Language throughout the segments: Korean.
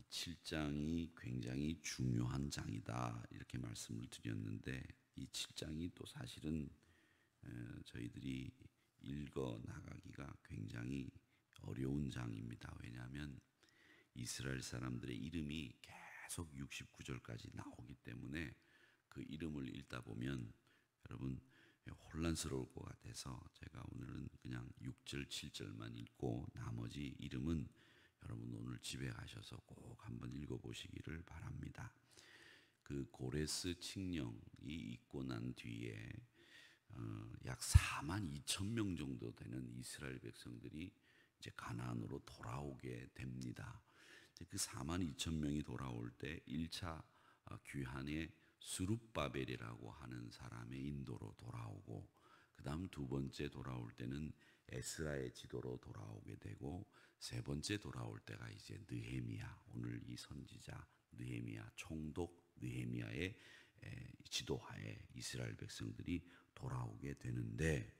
7장이 굉장히 중요한 장이다 이렇게 말씀을 드렸는데 이 7장이 또 사실은 저희들이 읽어 나가기가 굉장히 어려운 장입니다. 왜냐하면 이스라엘 사람들의 이름이 계속 69절까지 나오기 때문에 그 이름을 읽다 보면 여러분 혼란스러울 것 같아서 제가 오늘은 그냥 6절, 7절만 읽고 나머지 이름은 여러분 오늘 집에 가셔서 꼭 한번 읽어보시기를 바랍니다. 그 고레스 칙령이 있고 난 뒤에 약 4만 2천 명 정도 되는 이스라엘 백성들이 이제 가나안으로 돌아오게 됩니다. 그 4만 2천 명이 돌아올 때 1차 귀환에 스룹바벨이라고 하는 사람의 인도로 돌아오고, 그 다음 두 번째 돌아올 때는 에스라의 지도로 돌아오게 되고, 세 번째 돌아올 때가 이제 느헤미야, 오늘 이 선지자 느헤미야, 총독 느헤미야의 지도하에 이스라엘 백성들이 돌아오게 되는데,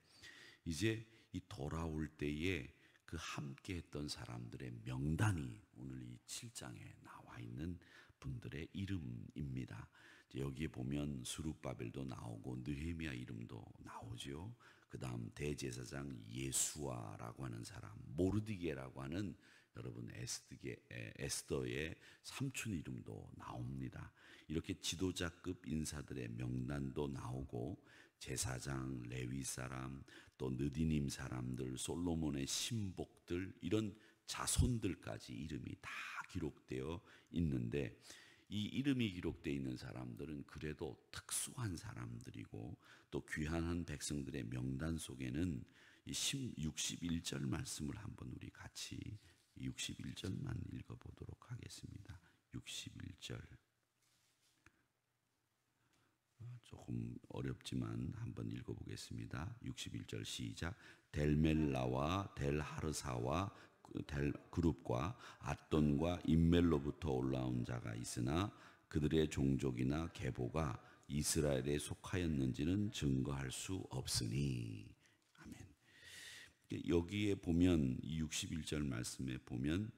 이제 이 돌아올 때에 그 함께 했던 사람들의 명단이 오늘 이 7장에 나와 있는 분들의 이름입니다. 여기에 보면 스룹바벨도 나오고 느헤미야 이름도 나오죠. 그 다음 대제사장 예수아라고 하는 사람, 모르디게라고 하는 여러분 에스더의 삼촌 이름도 나옵니다. 이렇게 지도자급 인사들의 명단도 나오고, 제사장, 레위 사람, 또 느디님 사람들, 솔로몬의 신복들, 이런 자손들까지 이름이 다 기록되어 있는데, 이 이름이 기록되어 있는 사람들은 그래도 특수한 사람들이고, 또 귀환한 백성들의 명단 속에는 이 61절 말씀을 한번 우리 같이 61절만 읽어보도록 하겠습니다. 61절 조금 어렵지만 한번 읽어보겠습니다. 61절 시작. 델멜라와 델하르사와 델 그룹과 앗돈과 임멜로부터 올라온 자가 있으나 그들의 종족이나 계보가 이스라엘에 속하였는지는 증거할 수 없으니. 아멘. 여기에 보면 이 61절 말씀에 보면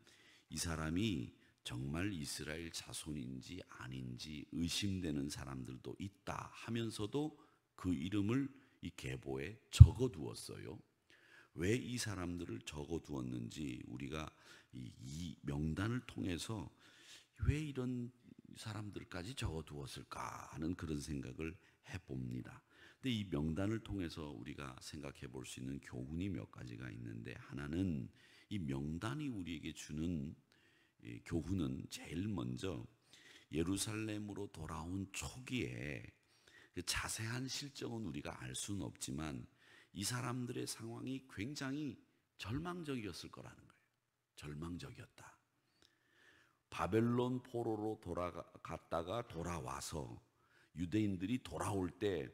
이 사람이 정말 이스라엘 자손인지 아닌지 의심되는 사람들도 있다 하면서도 그 이름을 이 계보에 적어두었어요. 왜 이 사람들을 적어두었는지 우리가 이 명단을 통해서 왜 이런 사람들까지 적어두었을까 하는 그런 생각을 해봅니다. 근데 이 명단을 통해서 우리가 생각해 볼 수 있는 교훈이 몇 가지가 있는데, 하나는 이 명단이 우리에게 주는 교훈은 제일 먼저 예루살렘으로 돌아온 초기에 그 자세한 실정은 우리가 알 수는 없지만 이 사람들의 상황이 굉장히 절망적이었을 거라는 거예요. 절망적이었다. 바벨론 포로로 돌아갔다가 돌아와서 유대인들이 돌아올 때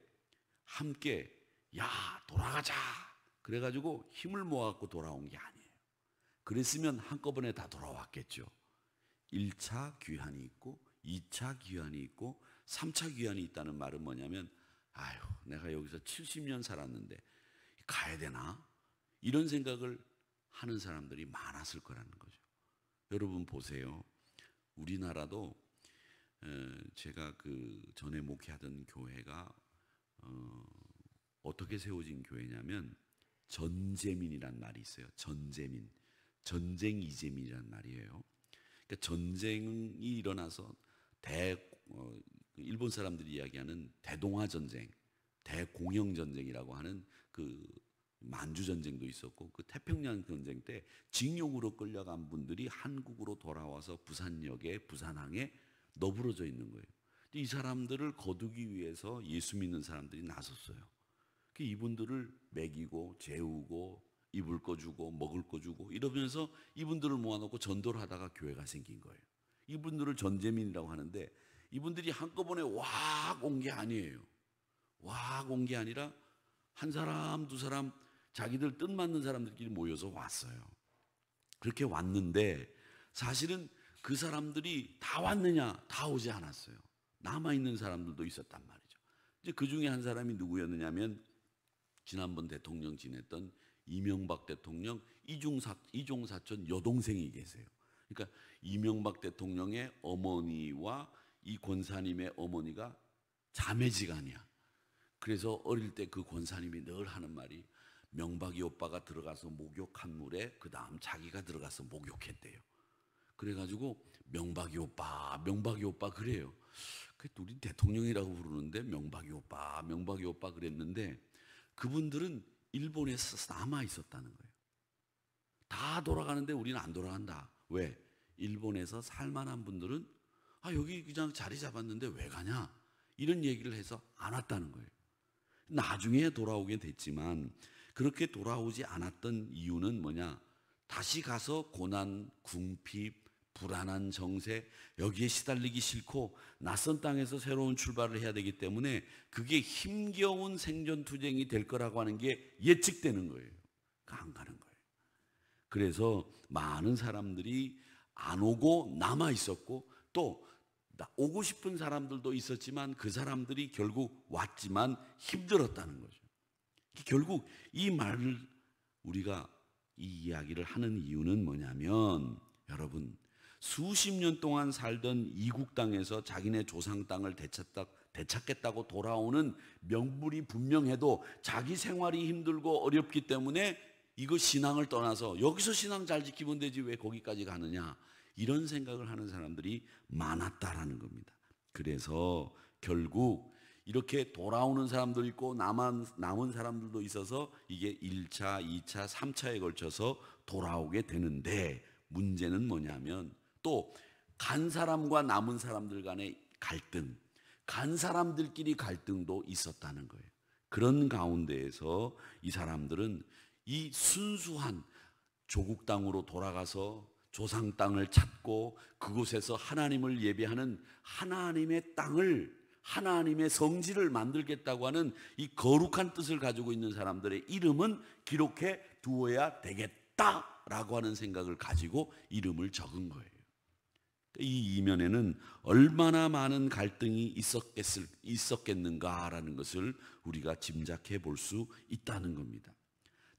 함께 야 돌아가자 그래가지고 힘을 모아갖고 돌아온 게 아니에요. 그랬으면 한꺼번에 다 돌아왔겠죠. 1차 귀환이 있고 2차 귀환이 있고 3차 귀환이 있다는 말은 뭐냐면, 아유 내가 여기서 70년 살았는데 가야 되나? 이런 생각을 하는 사람들이 많았을 거라는 거죠. 여러분 보세요. 우리나라도 제가 그 전에 목회하던 교회가 어떻게 세워진 교회냐면 전제민이란 말이 있어요. 전제민, 전쟁 이재민이란 말이에요. 그러니까 전쟁이 일어나서 일본 사람들이 이야기하는 대동아 전쟁, 대공영 전쟁이라고 하는 그 만주 전쟁도 있었고, 그 태평양 전쟁 때 징용으로 끌려간 분들이 한국으로 돌아와서 부산역에 부산항에 너부러져 있는 거예요. 이 사람들을 거두기 위해서 예수 믿는 사람들이 나섰어요. 이분들을 먹이고 재우고 입을 거 주고 먹을 거 주고 이러면서 이분들을 모아놓고 전도를 하다가 교회가 생긴 거예요. 이분들을 전제민이라고 하는데, 이분들이 한꺼번에 확 온 게 아니에요. 확 온 게 아니라 한 사람 두 사람 자기들 뜻 맞는 사람들끼리 모여서 왔어요. 그렇게 왔는데 사실은 그 사람들이 다 왔느냐? 다 오지 않았어요. 남아있는 사람들도 있었단 말이죠. 이제 그 중에 한 사람이 누구였느냐면 지난번 대통령 지냈던 이명박 대통령 이종사촌 여동생이 계세요. 그러니까 이명박 대통령의 어머니와 이 권사님의 어머니가 자매지간이야. 그래서 어릴 때 그 권사님이 늘 하는 말이 명박이 오빠가 들어가서 목욕한 물에 그 다음 자기가 들어가서 목욕했대요. 그래가지고 명박이 오빠 그래요. 우리 대통령이라고 부르는데 명박이 오빠 그랬는데 그분들은 일본에서 남아 있었다는 거예요. 다 돌아가는데 우리는 안 돌아간다. 왜? 일본에서 살만한 분들은 여기 그냥 자리 잡았는데 왜 가냐? 이런 얘기를 해서 안 왔다는 거예요. 나중에 돌아오게 됐지만 그렇게 돌아오지 않았던 이유는 뭐냐? 다시 가서 고난, 궁핍, 불안한 정세, 여기에 시달리기 싫고 낯선 땅에서 새로운 출발을 해야 되기 때문에 그게 힘겨운 생존투쟁이 될 거라고 하는 게 예측되는 거예요. 안 가는 거예요. 그래서 많은 사람들이 안 오고 남아 있었고 또 오고 싶은 사람들도 있었지만 그 사람들이 결국 왔지만 힘들었다는 거죠. 결국 이 말을 우리가 이 이야기를 하는 이유는 뭐냐면 여러분 수십 년 동안 살던 이국 땅에서 자기네 조상 땅을 되찾겠다고 돌아오는 명분이 분명해도 자기 생활이 힘들고 어렵기 때문에 이거 신앙을 떠나서 여기서 신앙 잘 지키면 되지 왜 거기까지 가느냐 이런 생각을 하는 사람들이 많았다라는 겁니다. 그래서 결국 이렇게 돌아오는 사람도 있고 남은 사람들도 있어서 이게 1차, 2차, 3차에 걸쳐서 돌아오게 되는데 문제는 뭐냐면 또 간 사람과 남은 사람들 간의 갈등, 간 사람들끼리 갈등도 있었다는 거예요. 그런 가운데에서 이 사람들은 이 순수한 조국 땅으로 돌아가서 조상 땅을 찾고 그곳에서 하나님을 예배하는 하나님의 땅을 하나님의 성지를 만들겠다고 하는 이 거룩한 뜻을 가지고 있는 사람들의 이름은 기록해 두어야 되겠다라고 하는 생각을 가지고 이름을 적은 거예요. 이 이면에는 얼마나 많은 갈등이 있었겠는가라는 것을 우리가 짐작해 볼 수 있다는 겁니다.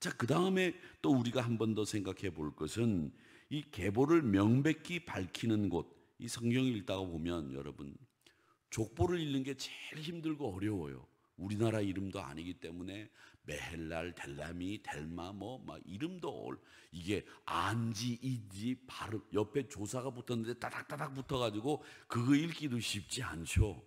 자, 그 다음에 또 우리가 한 번 더 생각해 볼 것은 이 계보를 명백히 밝히는 곳, 이 성경을 읽다가 보면 여러분 족보를 읽는 게 제일 힘들고 어려워요. 우리나라 이름도 아니기 때문에 메헬랄, 델라미, 델마 막 이름도 이게 안지, 이지 발음 옆에 조사가 붙었는데 따닥따닥 붙어가지고 그거 읽기도 쉽지 않죠.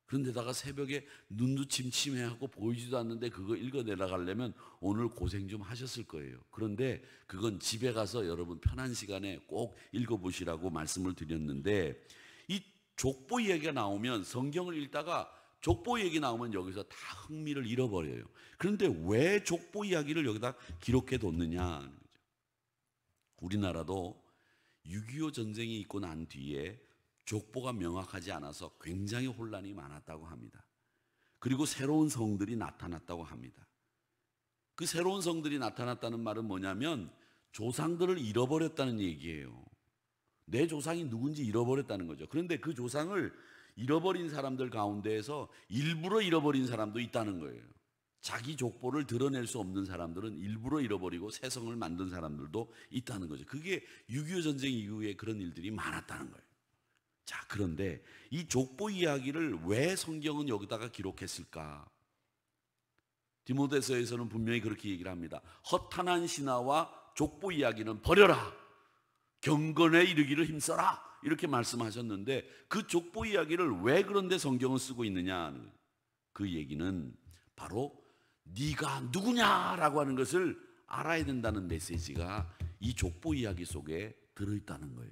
그런데다가 새벽에 눈도 침침해하고 보이지도 않는데 그거 읽어 내려가려면 오늘 고생 좀 하셨을 거예요. 그런데 그건 집에 가서 여러분 편한 시간에 꼭 읽어보시라고 말씀을 드렸는데 이 족보 이야기가 나오면 성경을 읽다가 족보 얘기 나오면 여기서 다 흥미를 잃어버려요. 그런데 왜 족보 이야기를 여기다 기록해 뒀느냐? 우리나라도 6.25 전쟁이 있고 난 뒤에 족보가 명확하지 않아서 굉장히 혼란이 많았다고 합니다. 그리고 새로운 성들이 나타났다고 합니다. 그 새로운 성들이 나타났다는 말은 뭐냐면 조상들을 잃어버렸다는 얘기예요. 내 조상이 누군지 잃어버렸다는 거죠. 그런데 그 조상을 잃어버린 사람들 가운데에서 일부러 잃어버린 사람도 있다는 거예요. 자기 족보를 드러낼 수 없는 사람들은 일부러 잃어버리고 새 성을 만든 사람들도 있다는 거죠. 그게 6.25 전쟁 이후에 그런 일들이 많았다는 거예요. 자, 그런데 이 족보 이야기를 왜 성경은 여기다가 기록했을까? 디모데서에서는 분명히 그렇게 얘기를 합니다. 허탄한 신화와 족보 이야기는 버려라. 경건에 이르기를 힘써라. 이렇게 말씀하셨는데 그 족보 이야기를 왜 그런데 성경을 쓰고 있느냐? 그 얘기는 바로 네가 누구냐라고 하는 것을 알아야 된다는 메시지가 이 족보 이야기 속에 들어있다는 거예요.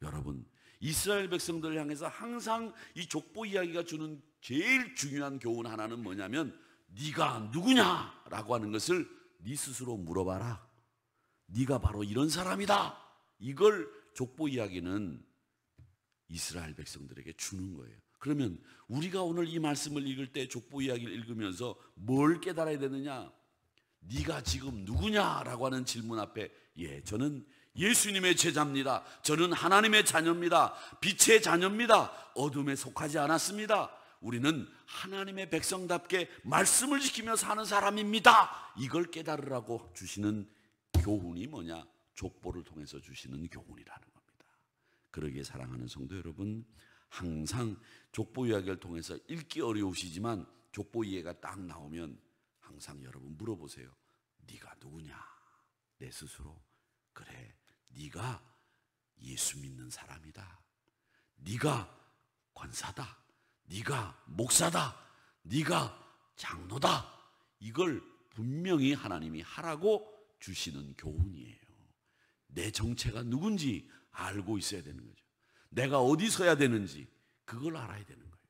여러분, 이스라엘 백성들을 향해서 항상 이 족보 이야기가 주는 제일 중요한 교훈 하나는 뭐냐면 네가 누구냐라고 하는 것을 네 스스로 물어봐라. 네가 바로 이런 사람이다. 이걸 족보 이야기는 이스라엘 백성들에게 주는 거예요. 그러면 우리가 오늘 이 말씀을 읽을 때 족보 이야기를 읽으면서 뭘 깨달아야 되느냐? 네가 지금 누구냐라고 하는 질문 앞에 저는 예수님의 제자입니다. 저는 하나님의 자녀입니다. 빛의 자녀입니다. 어둠에 속하지 않았습니다. 우리는 하나님의 백성답게 말씀을 지키며 사는 사람입니다. 이걸 깨달으라고 주시는 교훈이 뭐냐? 족보를 통해서 주시는 교훈이라는 겁니다. 그러기에 사랑하는 성도 여러분, 항상 족보 이야기를 통해서 읽기 어려우시지만 족보 이해가 딱 나오면 항상 여러분 물어보세요. 네가 누구냐? 내 스스로, 그래, 네가 예수 믿는 사람이다. 네가 권사다. 네가 목사다. 네가 장로다. 이걸 분명히 하나님이 하라고 주시는 교훈이에요. 내 정체가 누군지 알고 있어야 되는 거죠. 내가 어디 서야 되는지 그걸 알아야 되는 거예요.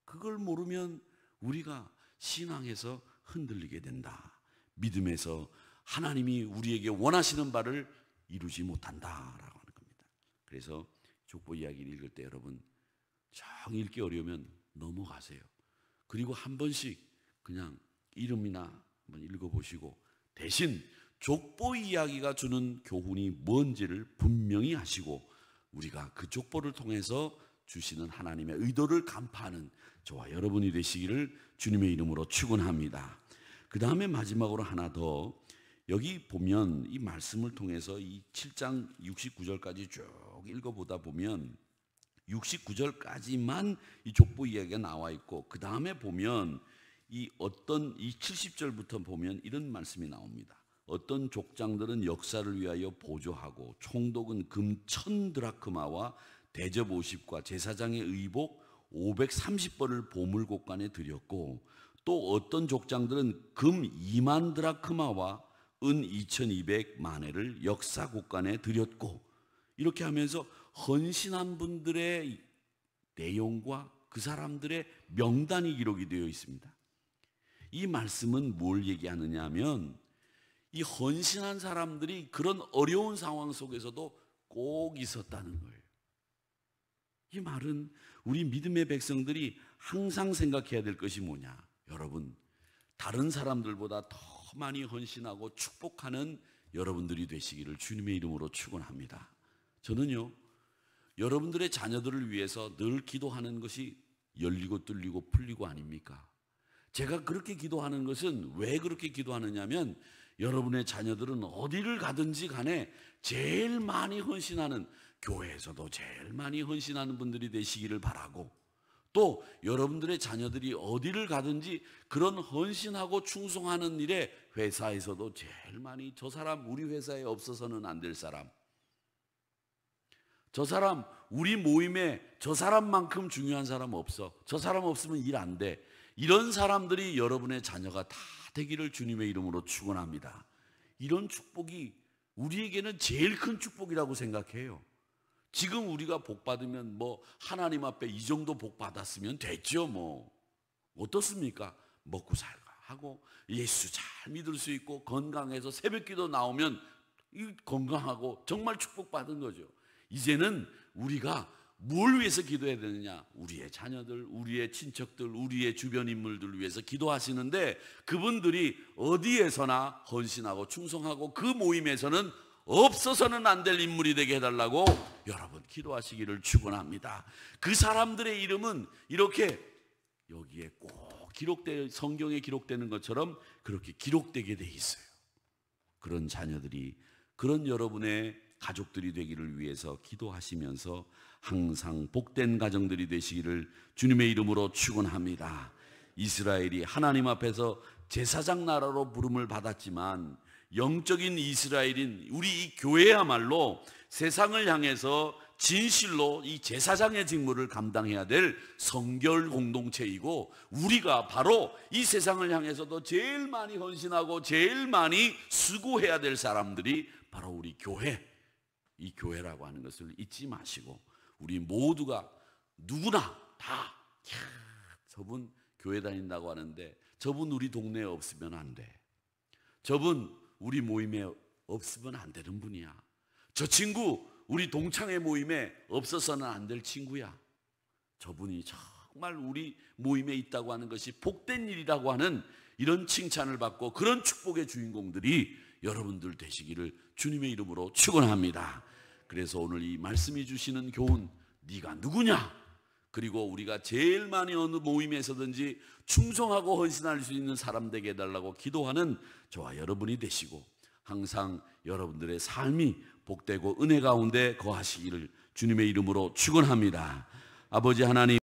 그걸 모르면 우리가 신앙에서 흔들리게 된다. 믿음에서 하나님이 우리에게 원하시는 바를 이루지 못한다라고 하는 겁니다. 그래서 족보 이야기를 읽을 때 여러분 정 읽기 어려우면 넘어가세요. 그리고 한 번씩 그냥 이름이나 한번 읽어보시고 대신 족보 이야기가 주는 교훈이 뭔지를 분명히 하시고 우리가 그 족보를 통해서 주시는 하나님의 의도를 간파하는 저와 여러분이 되시기를 주님의 이름으로 축원합니다. 그 다음에 마지막으로 하나 더, 여기 보면 이 말씀을 통해서 이 7장 69절까지 쭉 읽어보다 보면 69절까지만 이 족보 이야기가 나와 있고 그 다음에 보면 이 70절부터 보면 이런 말씀이 나옵니다. 어떤 족장들은 역사를 위하여 보조하고 총독은 금 1000드라크마와 대접 50과 제사장의 의복 530벌을 보물곡간에 드렸고 또 어떤 족장들은 금 2만 드라크마와 은 2200만회를 역사곡간에 드렸고, 이렇게 하면서 헌신한 분들의 내용과 그 사람들의 명단이 기록이 되어 있습니다. 이 말씀은 뭘 얘기하느냐 하면 이 헌신한 사람들이 그런 어려운 상황 속에서도 꼭 있었다는 거예요. 이 말은 우리 믿음의 백성들이 항상 생각해야 될 것이 뭐냐? 여러분, 다른 사람들보다 더 많이 헌신하고 축복하는 여러분들이 되시기를 주님의 이름으로 축원합니다. 저는요, 여러분들의 자녀들을 위해서 늘 기도하는 것이 열리고 뚫리고 풀리고 아닙니까? 제가 그렇게 기도하는 것은 왜 그렇게 기도하느냐면 여러분의 자녀들은 어디를 가든지 간에 제일 많이 헌신하는, 교회에서도 제일 많이 헌신하는 분들이 되시기를 바라고, 또 여러분들의 자녀들이 어디를 가든지 그런 헌신하고 충성하는 일에 회사에서도 제일 많이, 저 사람 우리 회사에 없어서는 안 될 사람, 저 사람 우리 모임에 저 사람만큼 중요한 사람 없어, 저 사람 없으면 일 안 돼, 이런 사람들이 여러분의 자녀가 다 되기를 주님의 이름으로 축원합니다. 이런 축복이 우리에게는 제일 큰 축복이라고 생각해요. 지금 우리가 복 받으면 뭐 하나님 앞에 이 정도 복 받았으면 됐죠. 뭐 어떻습니까? 먹고 살고 하고 예수 잘 믿을 수 있고 건강해서 새벽기도 나오면 건강하고 정말 축복받은 거죠. 이제는 우리가 뭘 위해서 기도해야 되느냐? 우리의 자녀들, 우리의 친척들, 우리의 주변 인물들을 위해서 기도하시는데 그분들이 어디에서나 헌신하고 충성하고 그 모임에서는 없어서는 안 될 인물이 되게 해달라고 여러분 기도하시기를 축원합니다. 그 사람들의 이름은 이렇게 여기에 꼭 성경에 기록되는 것처럼 그렇게 기록되게 돼 있어요. 그런 자녀들이, 그런 여러분의 가족들이 되기를 위해서 기도하시면서 항상 복된 가정들이 되시기를 주님의 이름으로 축원합니다. 이스라엘이 하나님 앞에서 제사장 나라로 부름을 받았지만 영적인 이스라엘인 우리 이 교회야말로 세상을 향해서 진실로 이 제사장의 직무를 감당해야 될 성결 공동체이고, 우리가 바로 이 세상을 향해서도 제일 많이 헌신하고 제일 많이 수고해야 될 사람들이 바로 우리 교회, 이 교회라고 하는 것을 잊지 마시고 우리 모두가 누구나 다 저분 교회 다닌다고 하는데 저분 우리 동네에 없으면 안 돼, 저분 우리 모임에 없으면 안 되는 분이야, 저 친구 우리 동창회 모임에 없어서는 안 될 친구야, 저분이 정말 우리 모임에 있다고 하는 것이 복된 일이라고 하는 이런 칭찬을 받고 그런 축복의 주인공들이 여러분들 되시기를 주님의 이름으로 축원합니다. 그래서 오늘 이 말씀이 주시는 교훈, 네가 누구냐? 그리고 우리가 제일 많이 어느 모임에서든지 충성하고 헌신할 수 있는 사람 되게 해달라고 기도하는 저와 여러분이 되시고, 항상 여러분들의 삶이 복되고 은혜 가운데 거하시기를 주님의 이름으로 축원합니다. 아버지 하나님,